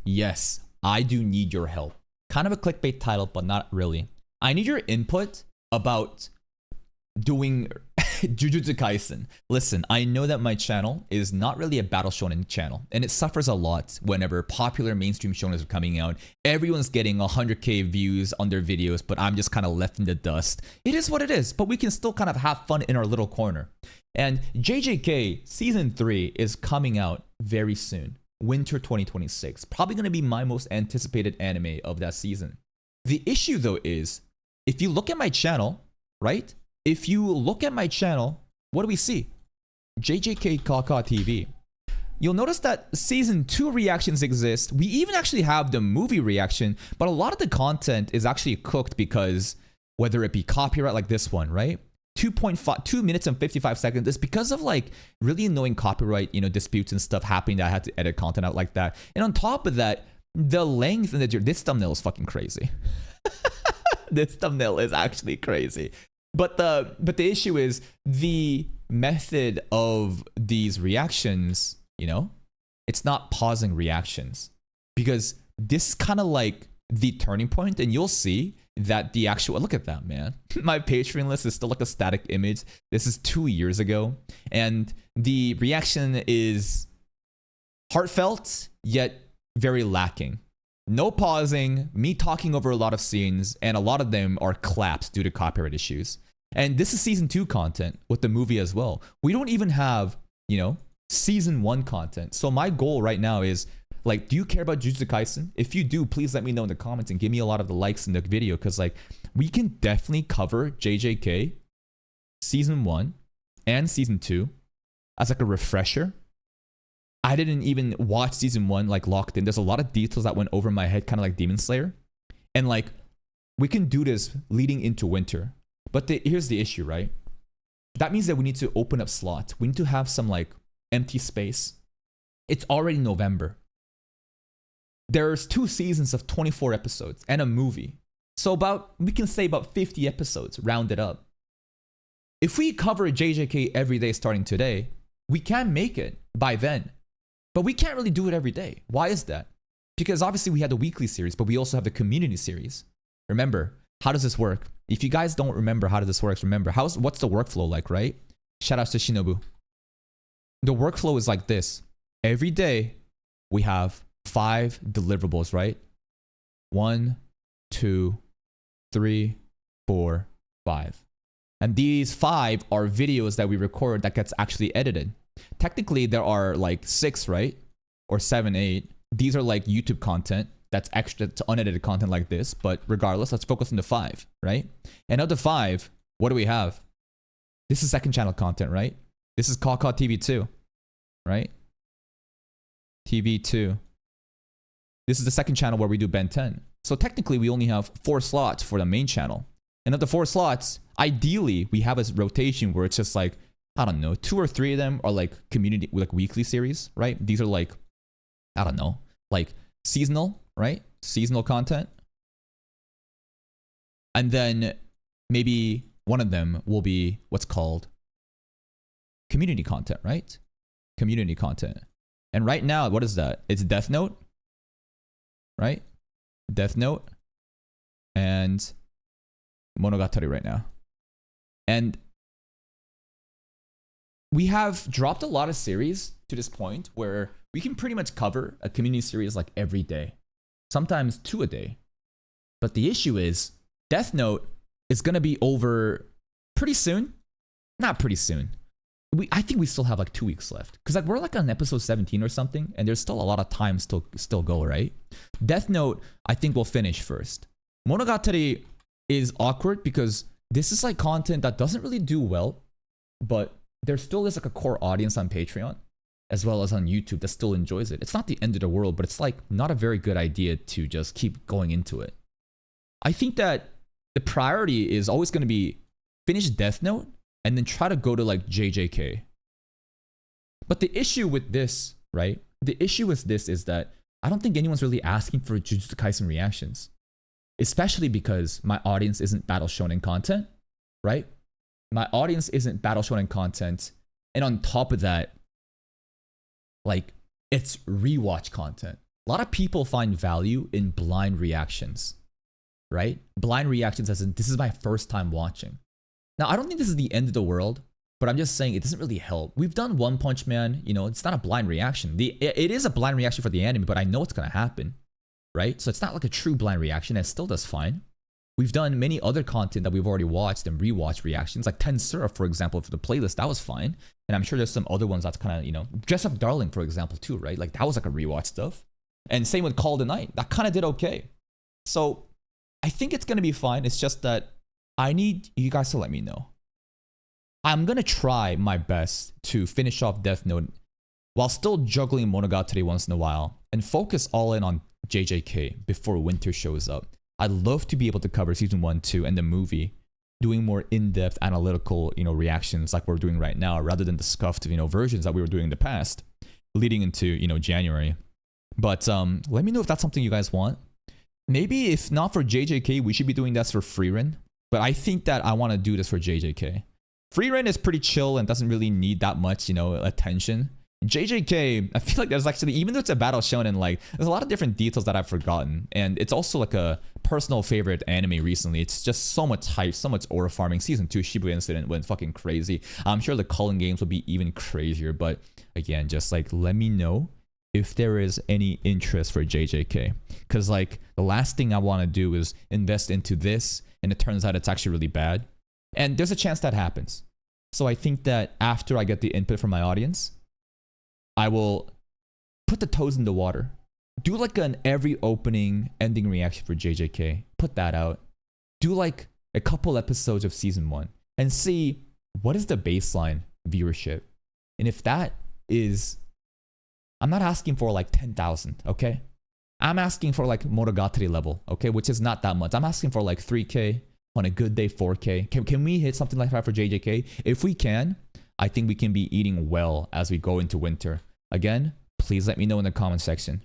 yes, I do need your help. Kind of a clickbait title, but not really. I need your input about doing Jujutsu Kaisen. Listen, I know that my channel is not really a battle shonen channel, and it suffers a lot whenever popular mainstream shonen are coming out. Everyone's getting 100k views on their videos, but I'm just kind of left in the dust. It is what it is, but we can still kind of have fun in our little corner. And JJK Season 3 is coming out very soon. Winter 2026. Probably going to be my most anticipated anime of that season. The issue though is, if you look at my channel, right? If you look at my channel, what do we see? JJK Kaka TV. You'll notice that Season 2 reactions exist. We even actually have the movie reaction, but a lot of the content is actually cooked because whether it be copyright like this one, right? 2 minutes and 55 seconds. It's because of like really annoying copyright, disputes and stuff happening that I had to edit content out like that. And on top of that, the length and this thumbnail is fucking crazy. This thumbnail is actually crazy. But the issue is the method of these reactions, it's not pausing reactions, because this is kind of like the turning point, and you'll see that the actual, look at that, man. My Patreon list is still like a static image. This is 2 years ago, and the reaction is heartfelt yet very lacking. No pausing, me talking over a lot of scenes, and a lot of them are claps due to copyright issues. And this is Season 2 content with the movie as well. We don't even have, Season 1 content. So my goal right now is, like, do you care about Jujutsu Kaisen? If you do, please let me know in the comments and give me a lot of the likes in the video, because, like, we can definitely cover JJK Season 1 and Season 2 as, like, a refresher. I didn't even watch Season 1 like locked in. There's a lot of details that went over my head, kind of like Demon Slayer. And like, we can do this leading into winter. But here's the issue, right? That means that we need to open up slots. We need to have some like empty space. It's already November. There's 2 seasons of 24 episodes and a movie. So we can say about 50 episodes, rounded up. If we cover JJK every day starting today, we can make it by then. But we can't really do it every day. Why is that? Because obviously we have the weekly series, but we also have the community series. Remember, how does this work? If you guys don't remember how this works, remember, what's the workflow like, right? Shout out to Shinobu. The workflow is like this. Every day, we have 5 deliverables, right? 1, 2, 3, 4, 5. And these 5 are videos that we record that gets actually edited. Technically, there are like 6, right? Or 7, 8. These are like YouTube content that's extra to unedited content like this. But regardless, let's focus on the 5, right? And of the 5, what do we have? This is second channel content, right? This is Kaka TV 2, right? TV 2. This is the second channel where we do Ben 10. So technically, we only have 4 slots for the main channel. And of the 4 slots, ideally, we have a rotation where it's just like, I don't know, 2 or 3 of them are like community, like weekly series, right? These are like, I don't know, like seasonal, right? Seasonal content. And then maybe one of them will be what's called community content, right? Community content. And right now, what is that? It's Death Note, right? Death Note and Monogatari right now. And we have dropped a lot of series to this point where we can pretty much cover a community series like every day, sometimes 2 a day. But the issue is Death Note is going to be over pretty soon. Not pretty soon. I think we still have like 2 weeks left, because like we're like on episode 17 or something, and there's still a lot of time still go, right? Death Note, I think we'll finish first. Monogatari is awkward because this is like content that doesn't really do well, but there still is like a core audience on Patreon as well as on YouTube that still enjoys it. It's not the end of the world, but it's like not a very good idea to just keep going into it. I think that the priority is always going to be finish Death Note and then try to go to like JJK. But the issue with this, right? The issue with this is that I don't think anyone's really asking for Jujutsu Kaisen reactions, especially because my audience isn't battle shonen content, right? My audience isn't battle shonen content. And on top of that, like, it's rewatch content. A lot of people find value in blind reactions, right? Blind reactions as in, this is my first time watching. Now, I don't think this is the end of the world, but I'm just saying it doesn't really help. We've done One Punch Man, you know, it's not a blind reaction. It is a blind reaction for the anime, but I know it's going to happen, right? So it's not like a true blind reaction, and it still does fine. We've done many other content that we've already watched and rewatched reactions, like Tensura, for example, for the playlist, that was fine. And I'm sure there's some other ones that's kind of, you know, Dress Up Darling, for example, too, right? Like that was like a rewatch stuff. And same with Call the Night, that kind of did okay. So I think it's going to be fine. It's just that I need you guys to let me know. I'm going to try my best to finish off Death Note while still juggling Monogatari once in a while and focus all in on JJK before winter shows up. I'd love to be able to cover season 1, 2, and the movie, doing more in-depth analytical, you know, reactions like we're doing right now, rather than the scuffed, you know, versions that we were doing in the past, leading into, you know, January. But let me know if that's something you guys want. Maybe if not for JJK, we should be doing this for Frieren. But I think that I want to do this for JJK. Frieren is pretty chill and doesn't really need that much, you know, attention. JJK, I feel like there's actually, even though it's a battle shonen, like there's a lot of different details that I've forgotten, and it's also like a personal favorite anime recently. It's just so much hype, so much aura farming. Season 2 Shibuya Incident went fucking crazy. I'm sure the Culling games will be even crazier, but again, just like let me know if there is any interest for JJK, because like the last thing I want to do is invest into this and it turns out it's actually really bad, and there's a chance that happens. So I think that after I get the input from my audience, I will put the toes in the water. Do like an every opening ending reaction for JJK. Put that out. Do like a couple episodes of season 1 and see what is the baseline viewership. And if that is, I'm not asking for like 10,000, okay? I'm asking for like Monogatari level, okay? Which is not that much. I'm asking for like 3K, on a good day 4K. Can we hit something like that for JJK? If we can, I think we can be eating well as we go into winter. Again, please let me know in the comment section.